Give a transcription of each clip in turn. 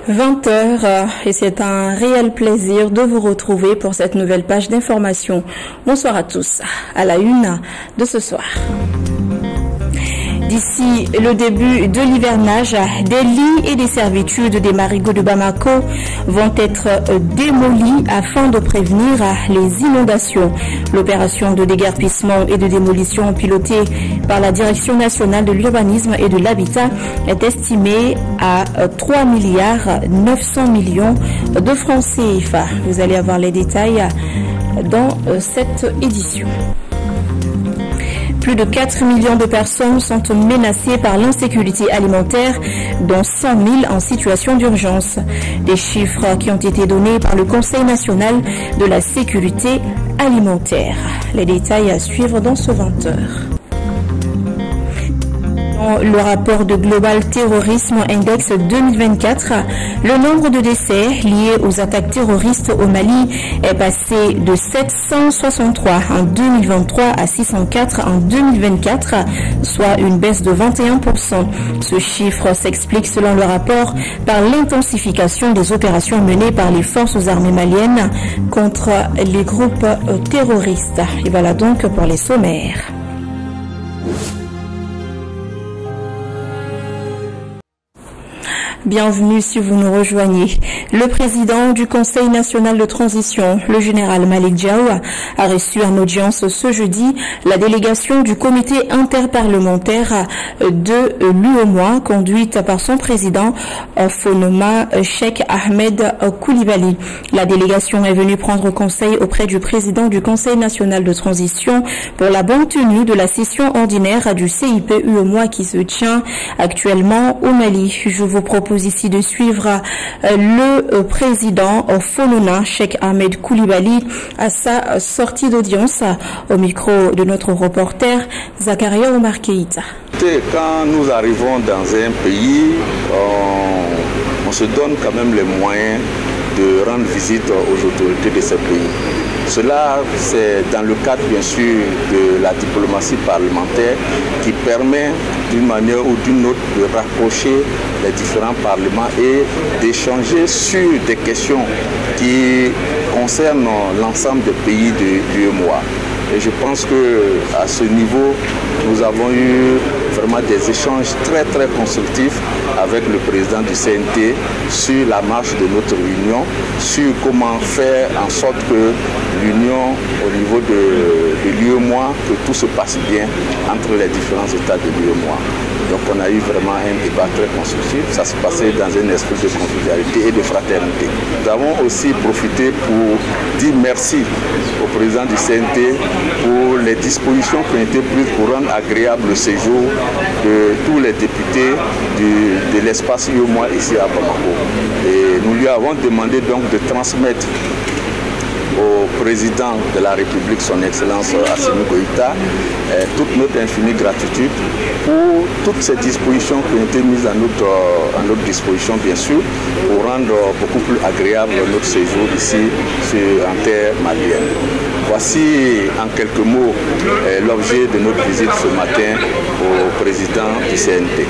20h et c'est un réel plaisir de vous retrouver pour cette nouvelle page d'information. Bonsoir à tous. À la une de ce soir. D'ici le début de l'hivernage, des lits et des servitudes des marigots de Bamako vont être démolis afin de prévenir les inondations. L'opération de déguerpissement et de démolition pilotée par la Direction nationale de l'urbanisme et de l'habitat est estimée à 3 milliards 900 millions de francs CFA. Vous allez avoir les détails dans cette édition. Plus de 4 millions de personnes sont menacées par l'insécurité alimentaire, dont 100 000 en situation d'urgence. Des chiffres qui ont été donnés par le Conseil national de la sécurité alimentaire. Les détails à suivre dans ce 20h. Dans le rapport de Global Terrorism Index 2024, le nombre de décès liés aux attaques terroristes au Mali est passé de 763 en 2023 à 604 en 2024, soit une baisse de 21%. Ce chiffre s'explique selon le rapport par l'intensification des opérations menées par les forces armées maliennes contre les groupes terroristes. Et voilà donc pour les sommaires. Bienvenue si vous nous rejoignez. Le président du Conseil national de transition, le général Malick Diaw, a reçu en audience ce jeudi la délégation du comité interparlementaire de l'UEMOA, conduite par son président Fonoma Cheikh Ahmed Koulibaly. La délégation est venue prendre conseil auprès du président du Conseil national de transition pour la bonne tenue de la session ordinaire du CIP UEMOA qui se tient actuellement au Mali. Je vous propose ici de suivre le président Fonona Cheikh Ahmed Koulibaly à sa sortie d'audience au micro de notre reporter Zakaria Omar Keïta. Quand nous arrivons dans un pays, on se donne quand même les moyens de rendre visite aux autorités de ce pays. Cela, c'est dans le cadre, bien sûr, de la diplomatie parlementaire qui permet, d'une manière ou d'une autre, de rapprocher les différents parlements et d'échanger sur des questions qui concernent l'ensemble des pays de l'UEMOA. Et je pense qu'à ce niveau, nous avons eu vraiment des échanges très très constructifs avec le président du CNT sur la marche de notre union, sur comment faire en sorte que l'union au niveau de l'UEMOA, que tout se passe bien entre les différents États de l'UEMOA. Donc on a eu vraiment un débat très constructif, ça se passait dans un esprit de convivialité et de fraternité. Nous avons aussi profité pour dire merci au président du CNT pour les dispositions qui ont été prises pour rendre agréable le séjour de tous les députés de l'espace UEMOA ici à Bamako. Et nous lui avons demandé donc de transmettre au président de la République, son Excellence Assimi Goïta, toute notre infinie gratitude pour toutes ces dispositions qui ont été mises à notre disposition, bien sûr, pour rendre beaucoup plus agréable notre séjour ici en terre malienne. Voici en quelques mots l'objet de notre visite ce matin au président du CNT.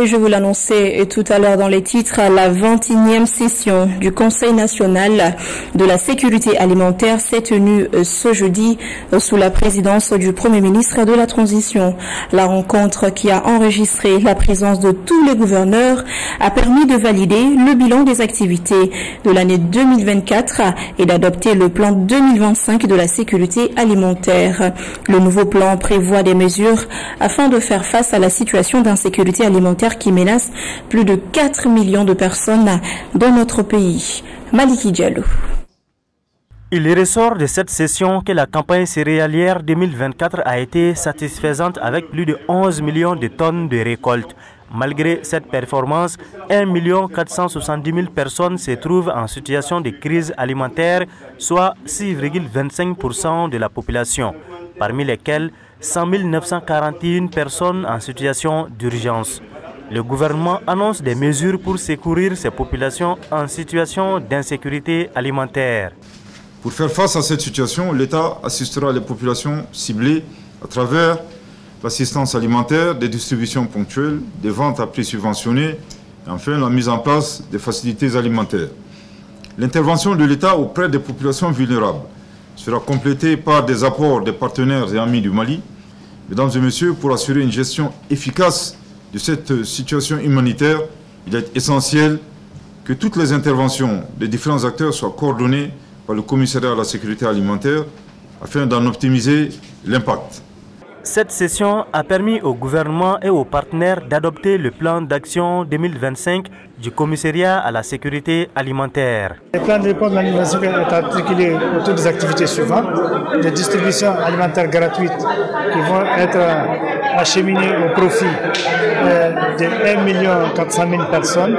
Je vous l'annonçais tout à l'heure dans les titres, la 21e session du Conseil national de la sécurité alimentaire s'est tenue ce jeudi sous la présidence du Premier ministre de la Transition. La rencontre qui a enregistré la présence de tous les gouverneurs a permis de valider le bilan des activités de l'année 2024 et d'adopter le plan 2025 de la sécurité alimentaire. Le nouveau plan prévoit des mesures afin de faire face à la situation d'insécurité alimentaire qui menace plus de 4 millions de personnes dans notre pays. Maliki Diallo. Il ressort de cette session que la campagne céréalière 2024 a été satisfaisante avec plus de 11 millions de tonnes de récoltes. Malgré cette performance, 1 470 000 personnes se trouvent en situation de crise alimentaire, soit 6,25% de la population, parmi lesquelles 100 941 personnes en situation d'urgence. Le gouvernement annonce des mesures pour secourir ces populations en situation d'insécurité alimentaire. Pour faire face à cette situation, l'État assistera les populations ciblées à travers l'assistance alimentaire, des distributions ponctuelles, des ventes à prix subventionnés, Et enfin, la mise en place des facilités alimentaires. L'intervention de l'État auprès des populations vulnérables sera complétée par des apports des partenaires et amis du Mali. Mesdames et messieurs, pour assurer une gestion efficace de cette situation humanitaire, il est essentiel que toutes les interventions des différents acteurs soient coordonnées par le commissariat à la sécurité alimentaire afin d'en optimiser l'impact. Cette session a permis au gouvernement et aux partenaires d'adopter le plan d'action 2025 du commissariat à la sécurité alimentaire. Le plan de réponse de l'alimentation est articulé autour des activités suivantes, de distribution alimentaire gratuite qui vont être acheminées au profit de 1 400 000 personnes.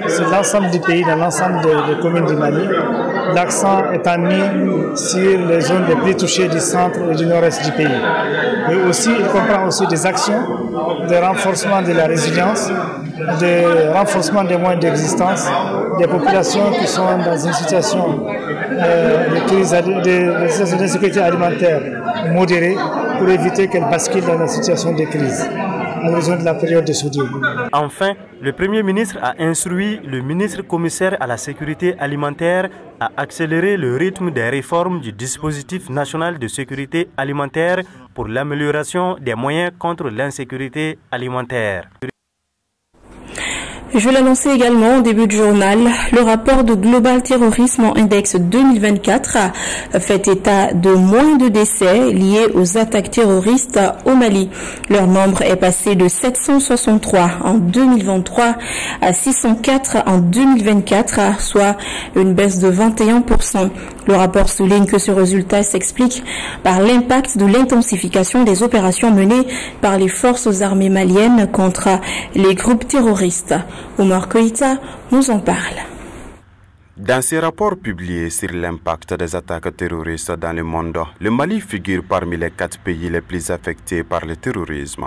C'est l'ensemble du pays, dans l'ensemble des communes du Mali. L'accent étant mis sur les zones les plus touchées du centre et du nord-est du pays. Mais aussi, il comprend aussi des actions de renforcement de la résilience, de renforcement des moyens d'existence des populations qui sont dans une situation de crise, de sécurité alimentaire modérée pour éviter qu'elles basculent dans une situation de crise en raison de la période de soudure. Enfin, le Premier ministre a instruit le ministre commissaire à la sécurité alimentaire à accélérer le rythme des réformes du dispositif national de sécurité alimentaire pour l'amélioration des moyens contre l'insécurité alimentaire. Je l'annonçais également au début du journal, le rapport de Global Terrorism Index 2024 fait état de moins de décès liés aux attaques terroristes au Mali. Leur nombre est passé de 763 en 2023 à 604 en 2024, soit une baisse de 21%. Le rapport souligne que ce résultat s'explique par l'impact de l'intensification des opérations menées par les forces armées maliennes contre les groupes terroristes. Omar Koïta nous en parle. Dans ses rapports publiés sur l'impact des attaques terroristes dans le monde, le Mali figure parmi les 4 pays les plus affectés par le terrorisme.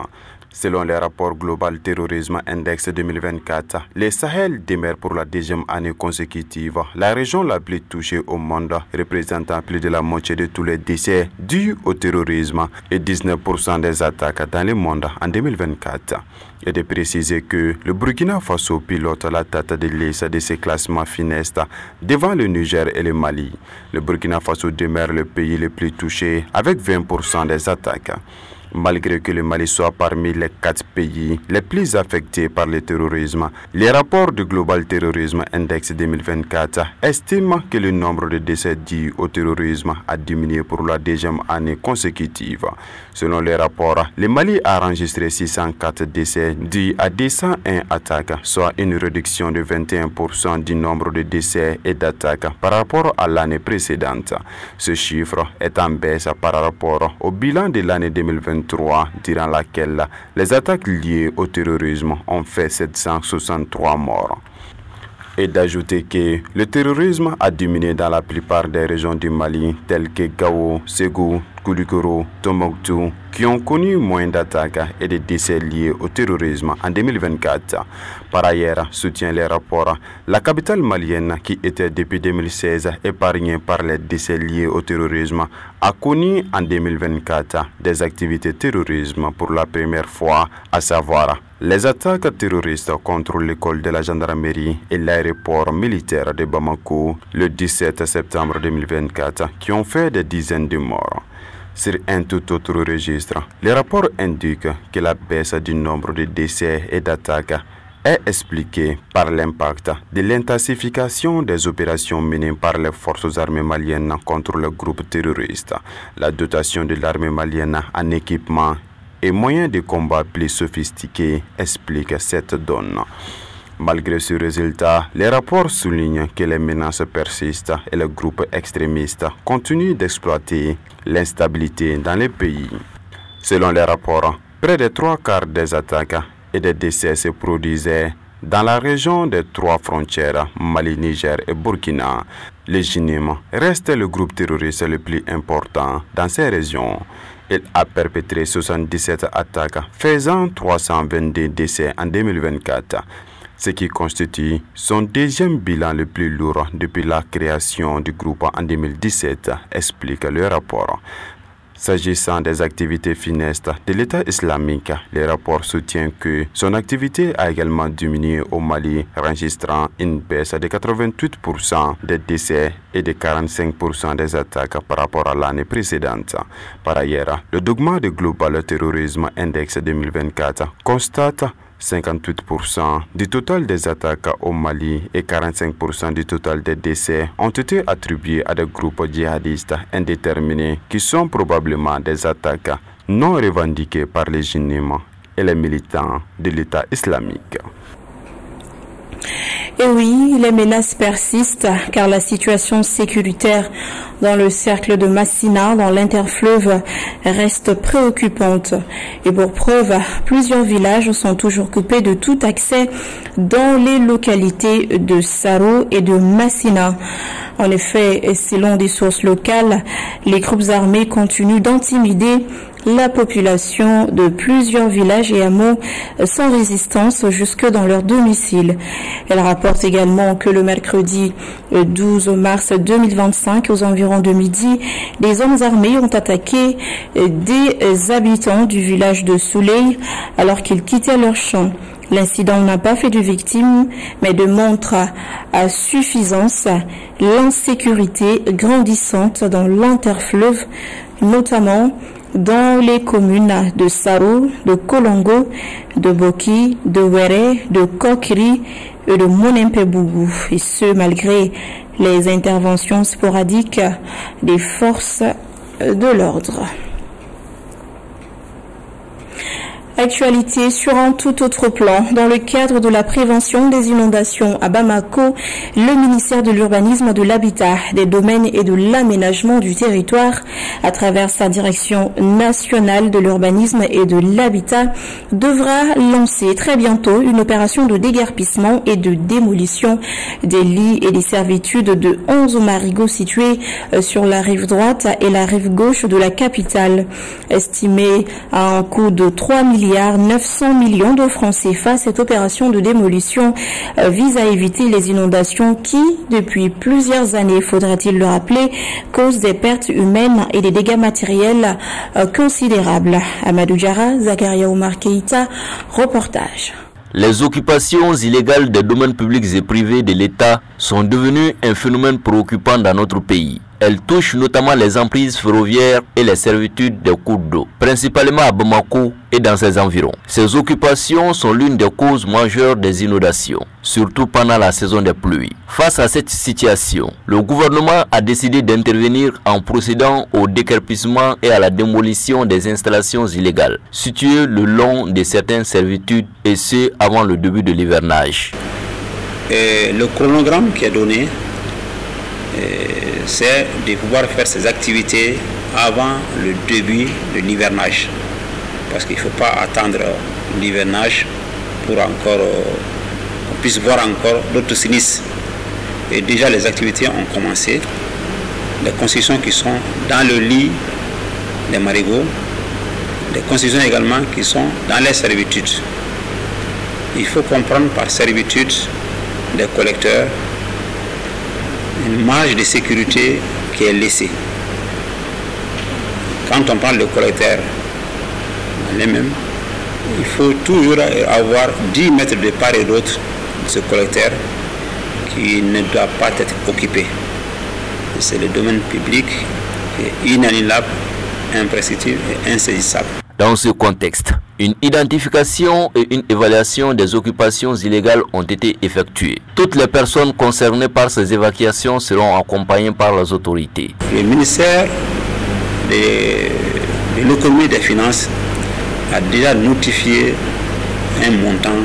Selon le rapport Global Terrorism Index 2024, le Sahel demeure pour la 2e année consécutive la région la plus touchée au monde, représentant plus de la moitié de tous les décès dus au terrorisme et 19% des attaques dans le monde en 2024. Et de préciser que le Burkina Faso pilote la tête de liste de ces classements funestes devant le Niger et le Mali. Le Burkina Faso demeure le pays le plus touché avec 20% des attaques. Malgré que le Mali soit parmi les 4 pays les plus affectés par le terrorisme, les rapports du Global Terrorism Index 2024 estiment que le nombre de décès dus au terrorisme a diminué pour la 2e année consécutive. Selon les rapports, le Mali a enregistré 604 décès dus à 201 attaques, soit une réduction de 21% du nombre de décès et d'attaques par rapport à l'année précédente. Ce chiffre est en baisse par rapport au bilan de l'année 2023, durant laquelle les attaques liées au terrorisme ont fait 763 morts. Et d'ajouter que le terrorisme a diminué dans la plupart des régions du Mali, telles que Gao, Ségou, Koulikoro, Tombouctou, qui ont connu moins d'attaques et de décès liés au terrorisme en 2024. Par ailleurs, soutient les rapports, la capitale malienne, qui était depuis 2016 épargnée par les décès liés au terrorisme, a connu en 2024 des activités terrorisme pour la première fois, à savoir les attaques terroristes contre l'école de la gendarmerie et l'aéroport militaire de Bamako le 17 septembre 2024, qui ont fait des dizaines de morts. Sur un tout autre registre, les rapports indiquent que la baisse du nombre de décès et d'attaques est expliquée par l'impact de l'intensification des opérations menées par les forces armées maliennes contre le groupe terroriste, la dotation de l'armée malienne en équipement et moyens de combat plus sophistiqués explique cette donne. Malgré ce résultat, les rapports soulignent que les menaces persistent et les groupes extrémistes continuent d'exploiter l'instabilité dans les pays. Selon les rapports, près de 3/4 des attaques et des décès se produisaient dans la région des 3 frontières, Mali, Niger et Burkina. Le JNIM reste le groupe terroriste le plus important dans ces régions. Il a perpétré 77 attaques, faisant 322 décès en 2024, ce qui constitue son 2e bilan le plus lourd depuis la création du groupe en 2017, explique le rapport. S'agissant des activités funestes de l'État islamique, les rapports soutiennent que son activité a également diminué au Mali, enregistrant une baisse de 88% des décès et de 45% des attaques par rapport à l'année précédente. Par ailleurs, le document de Global Terrorism Index 2024 constate 58% du total des attaques au Mali et 45% du total des décès ont été attribués à des groupes djihadistes indéterminés qui sont probablement des attaques non revendiquées par les djinnim et les militants de l'État islamique. Et oui, les menaces persistent car la situation sécuritaire dans le cercle de Massina, dans l'interfleuve, reste préoccupante. Et pour preuve, plusieurs villages sont toujours coupés de tout accès dans les localités de Saro et de Massina. En effet, selon des sources locales, les groupes armés continuent d'intimider la population de plusieurs villages et hameaux sans résistance jusque dans leur domicile. Elle rapporte également que le mercredi 12 mars 2025, aux environs de midi, des hommes armés ont attaqué des habitants du village de Souley alors qu'ils quittaient leur champ. L'incident n'a pas fait de victimes, mais démontre à suffisance l'insécurité grandissante dans l'interfleuve, notamment dans les communes de Saro, de Kolongo, de Boki, de Wéré, de Kokiri et de Monempebougou. Et ce, malgré les interventions sporadiques des forces de l'ordre. Actualité sur un tout autre plan. Dans le cadre de la prévention des inondations à Bamako, le ministère de l'Urbanisme, de l'Habitat, des Domaines et de l'Aménagement du territoire, à travers sa direction nationale de l'urbanisme et de l'habitat, devra lancer très bientôt une opération de déguerpissement et de démolition des lits et des servitudes de 11 marigots situés sur la rive droite et la rive gauche de la capitale. Estimé à un coût de 3,9 milliards de francs CFA, cette opération de démolition vise à éviter les inondations qui, depuis plusieurs années, faudra-t-il le rappeler, causent des pertes humaines et des dégâts matériels considérables. Amadou Diarra, Zakaria Omar Keïta, reportage. Les occupations illégales des domaines publics et privés de l'État sont devenues un phénomène préoccupant dans notre pays. Elles touchent notamment les emprises ferroviaires et les servitudes des cours d'eau, principalement à Bamako et dans ses environs. Ces occupations sont l'une des causes majeures des inondations, surtout pendant la saison des pluies. Face à cette situation, le gouvernement a décidé d'intervenir en procédant au déguerpissement et à la démolition des installations illégales situées le long de certaines servitudes, et ce avant le début de l'hivernage. Le chronogramme qui est donné, c'est de pouvoir faire ces activités avant le début de l'hivernage. Parce qu'il ne faut pas attendre l'hivernage pour encore qu'on puisse voir encore d'autres sinistres. Et déjà les activités ont commencé. Les constructions qui sont dans le lit des marigots, les constructions également qui sont dans les servitudes. Il faut comprendre par servitude des collecteurs une marge de sécurité qui est laissée. Quand on parle de collecteur, les-mêmes, il faut toujours avoir 10 mètres de part et d'autre de ce collecteur qui ne doit pas être occupé. C'est le domaine public qui est inaliénable, imprescriptible et insaisissable. Dans ce contexte, une identification et une évaluation des occupations illégales ont été effectuées. Toutes les personnes concernées par ces évacuations seront accompagnées par les autorités. Le ministère de l'économie et des finances a déjà notifié un montant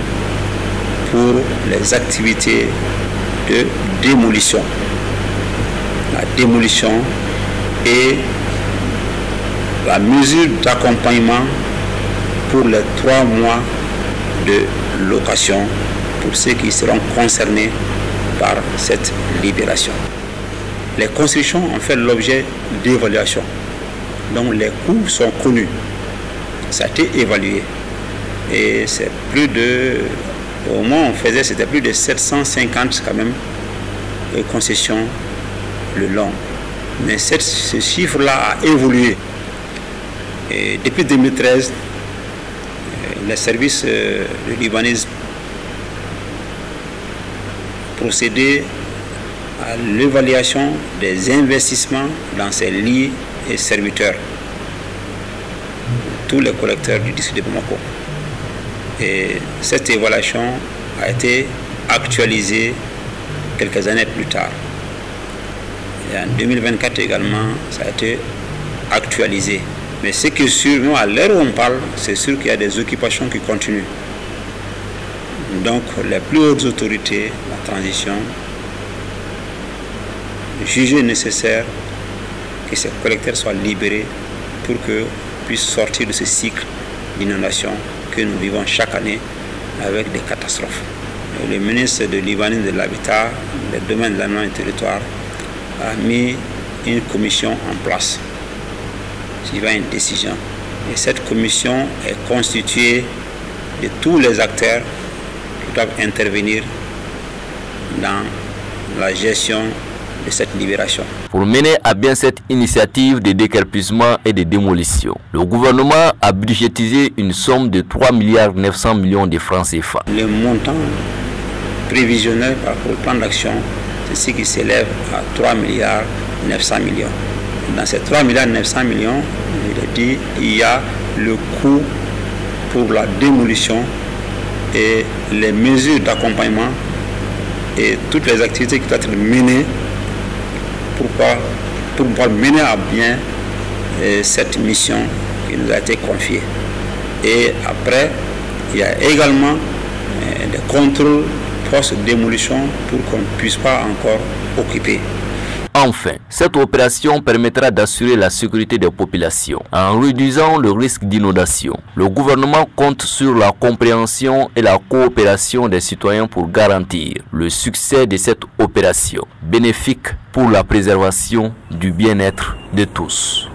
pour les activités de démolition. La démolition et la mesure d'accompagnement pour les 3 mois de location pour ceux qui seront concernés par cette libération. Les constructions ont fait l'objet d'évaluation. Donc les coûts sont connus. Ça a été évalué. Et c'est plus de, au moins on faisait, c'était plus de 750 quand même de concessions le long. Mais ce chiffre-là a évolué. Et depuis 2013, les services de l'Ibanese procédaient à l'évaluation des investissements dans ces lits et serviteurs, tous les collecteurs du district de Bamako. Et cette évaluation a été actualisée quelques années plus tard. Et en 2024 également, ça a été actualisé. Mais ce qui est sûr, nous, à l'heure où on parle, c'est sûr qu'il y a des occupations qui continuent. Donc, les plus hautes autorités, la transition, juger nécessaire que ces collecteurs soient libérés pour qu'ils puissent sortir de ce cycle d'inondation que nous vivons chaque année avec des catastrophes. Et le ministre de Libanais de l'Habitat, des domaines de l'aménagement du territoire, a mis une commission en place suivant une décision. Et cette commission est constituée de tous les acteurs qui doivent intervenir dans la gestion de cette libération. Pour mener à bien cette initiative de décarpissement et de démolition, le gouvernement a budgétisé une somme de 3,9 milliards de francs CFA. Le montant prévisionnel pour le plan d'action, c'est ce qui s'élève à 3,9 milliards. Dans ces 3,9 milliards, il est dit, il y a le coût pour la démolition et les mesures d'accompagnement et toutes les activités qui doivent être menées pour pouvoir mener à bien cette mission qui nous a été confiée. Et après, il y a également des contrôles post-démolition pour qu'on ne puisse pas encore occuper. Enfin, cette opération permettra d'assurer la sécurité des populations en réduisant le risque d'inondation. Le gouvernement compte sur la compréhension et la coopération des citoyens pour garantir le succès de cette opération, bénéfique pour la préservation du bien-être de tous.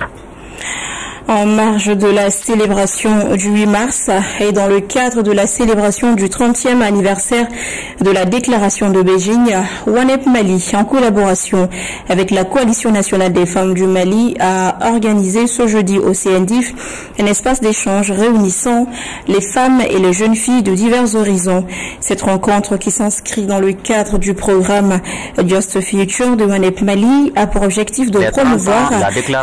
En marge de la célébration du 8 mars et dans le cadre de la célébration du 30e anniversaire de la déclaration de Beijing, ONEP Mali, en collaboration avec la Coalition nationale des femmes du Mali, a organisé ce jeudi au CNDIF un espace d'échange réunissant les femmes et les jeunes filles de divers horizons. Cette rencontre, qui s'inscrit dans le cadre du programme Just Future de ONEP Mali, a pour objectif de promouvoir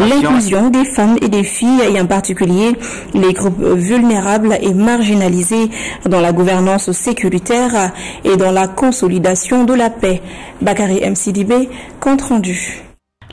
l'inclusion des femmes et des filles, et en particulier les groupes vulnérables et marginalisés dans la gouvernance sécuritaire et dans la consolidation de la paix. Bakary MCDB, compte rendu.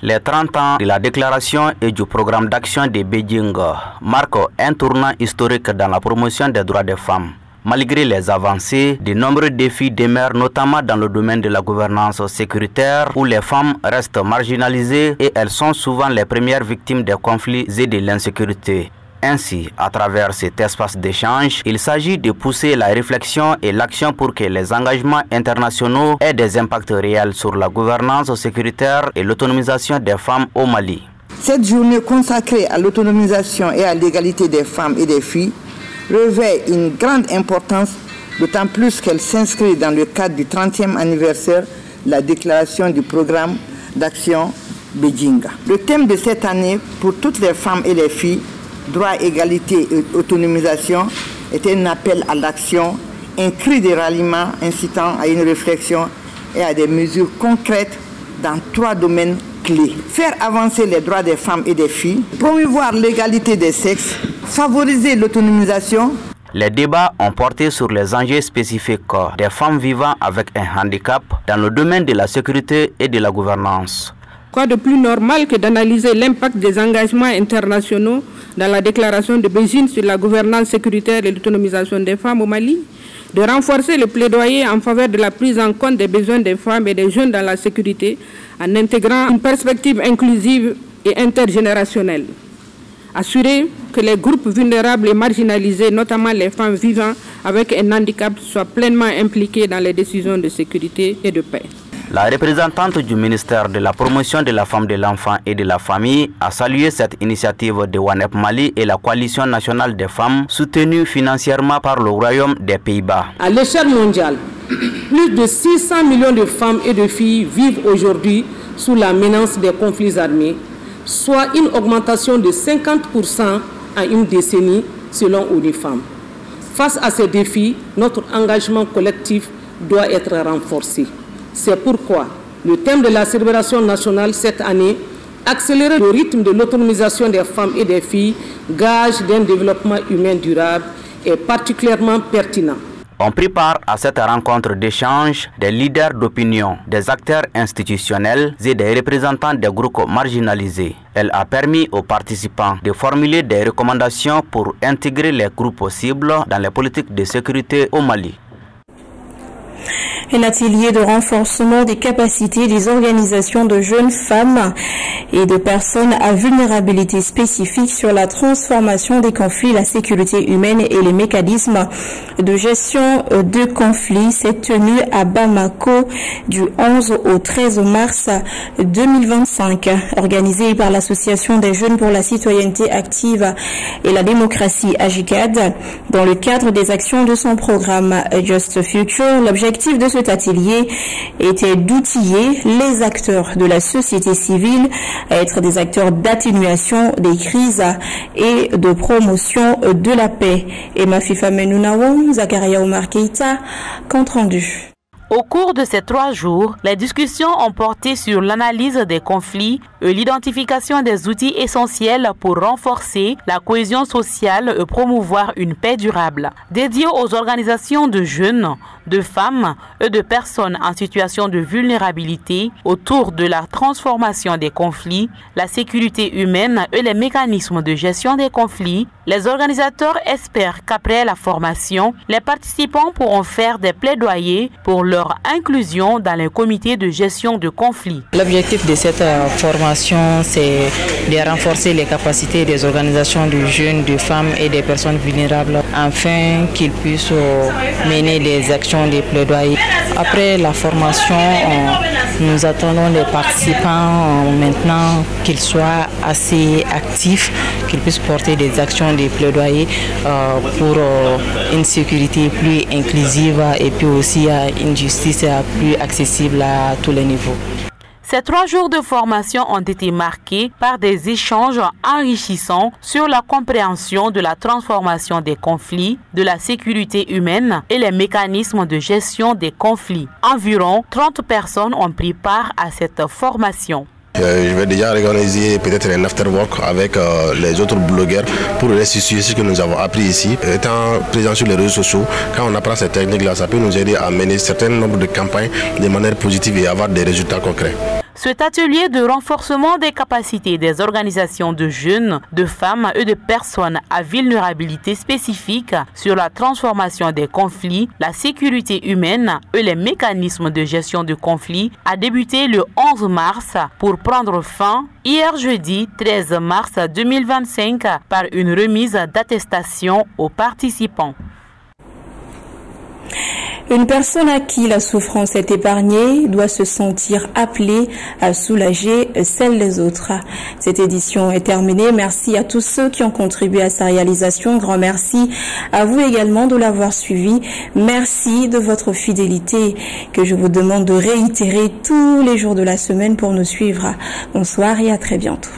Les 30 ans de la déclaration et du programme d'action de Beijing marquent un tournant historique dans la promotion des droits des femmes. Malgré les avancées, de nombreux défis demeurent, notamment dans le domaine de la gouvernance sécuritaire, où les femmes restent marginalisées et elles sont souvent les premières victimes des conflits et de l'insécurité. Ainsi, à travers cet espace d'échange, il s'agit de pousser la réflexion et l'action pour que les engagements internationaux aient des impacts réels sur la gouvernance sécuritaire et l'autonomisation des femmes au Mali. Cette journée consacrée à l'autonomisation et à l'égalité des femmes et des filles revêt une grande importance, d'autant plus qu'elle s'inscrit dans le cadre du 30e anniversaire de la déclaration du programme d'action Beijing. Le thème de cette année, pour toutes les femmes et les filles, droit, égalité et autonomisation, était un appel à l'action, un cri de ralliement incitant à une réflexion et à des mesures concrètes dans 3 domaines clés. Faire avancer les droits des femmes et des filles, promouvoir l'égalité des sexes, favoriser l'autonomisation. Les débats ont porté sur les enjeux spécifiques des femmes vivant avec un handicap dans le domaine de la sécurité et de la gouvernance. Quoi de plus normal que d'analyser l'impact des engagements internationaux dans la déclaration de Beijing sur la gouvernance sécuritaire et l'autonomisation des femmes au Mali, de renforcer le plaidoyer en faveur de la prise en compte des besoins des femmes et des jeunes dans la sécurité en intégrant une perspective inclusive et intergénérationnelle. Assurer que les groupes vulnérables et marginalisés, notamment les femmes vivant avec un handicap, soient pleinement impliqués dans les décisions de sécurité et de paix. La représentante du ministère de la promotion de la femme, de l'enfant et de la famille a salué cette initiative de ONEP Mali et la Coalition nationale des femmes, soutenue financièrement par le Royaume des Pays-Bas. À l'échelle mondiale, plus de 600 millions de femmes et de filles vivent aujourd'hui sous la menace des conflits armés, soit une augmentation de 50% en une décennie selon ONU Femmes. Face à ces défis, notre engagement collectif doit être renforcé. C'est pourquoi le thème de la célébration nationale cette année, accélérer le rythme de l'autonomisation des femmes et des filles, gage d'un développement humain durable, est particulièrement pertinent. On prit part à cette rencontre d'échange des leaders d'opinion, des acteurs institutionnels et des représentants des groupes marginalisés. Elle a permis aux participants de formuler des recommandations pour intégrer les groupes cibles dans les politiques de sécurité au Mali. Un atelier de renforcement des capacités des organisations de jeunes femmes et de personnes à vulnérabilité spécifique sur la transformation des conflits, la sécurité humaine et les mécanismes de gestion de conflits s'est tenu à Bamako du 11 au 13 mars 2025. Organisé par l'Association des jeunes pour la citoyenneté active et la démocratie AJICAD, dans le cadre des actions de son programme Just Future, l'objectif de cet atelier était d'outiller les acteurs de la société civile à être des acteurs d'atténuation des crises et de promotion de la paix. Emma Fifa Menounawo, Zakaria Omar Keita, compte rendu. Au cours de ces 3 jours, les discussions ont porté sur l'analyse des conflits et l'identification des outils essentiels pour renforcer la cohésion sociale et promouvoir une paix durable. Dédiée aux organisations de jeunes, de femmes et de personnes en situation de vulnérabilité autour de la transformation des conflits, la sécurité humaine et les mécanismes de gestion des conflits, les organisateurs espèrent qu'après la formation, les participants pourront faire des plaidoyers pour leur inclusion dans les comités de gestion de conflits. L'objectif de cette formation, c'est de renforcer les capacités des organisations de jeunes, de femmes et des personnes vulnérables afin qu'ils puissent mener des actions de plaidoyer. Après la formation, nous attendons les participants maintenant qu'ils soient assez actifs, qu'ils puissent porter des actions de plaidoyer pour une sécurité plus inclusive et puis aussi une justice plus accessible à tous les niveaux. Ces 3 jours de formation ont été marqués par des échanges enrichissants sur la compréhension de la transformation des conflits, de la sécurité humaine et les mécanismes de gestion des conflits. Environ 30 personnes ont pris part à cette formation. Je vais déjà organiser peut-être un after-work avec les autres blogueurs pour restituer ce que nous avons appris ici. Étant présent sur les réseaux sociaux, quand on apprend ces techniques-là, ça peut nous aider à mener un certain nombre de campagnes de manière positive et avoir des résultats concrets. Cet atelier de renforcement des capacités des organisations de jeunes, de femmes et de personnes à vulnérabilité spécifique sur la transformation des conflits, la sécurité humaine et les mécanismes de gestion de conflits a débuté le 11 mars pour prendre fin hier jeudi 13 mars 2025 par une remise d'attestation aux participants. Une personne à qui la souffrance est épargnée doit se sentir appelée à soulager celle des autres. Cette édition est terminée. Merci à tous ceux qui ont contribué à sa réalisation. Grand merci à vous également de l'avoir suivi. Merci de votre fidélité que je vous demande de réitérer tous les jours de la semaine pour nous suivre. Bonsoir et à très bientôt.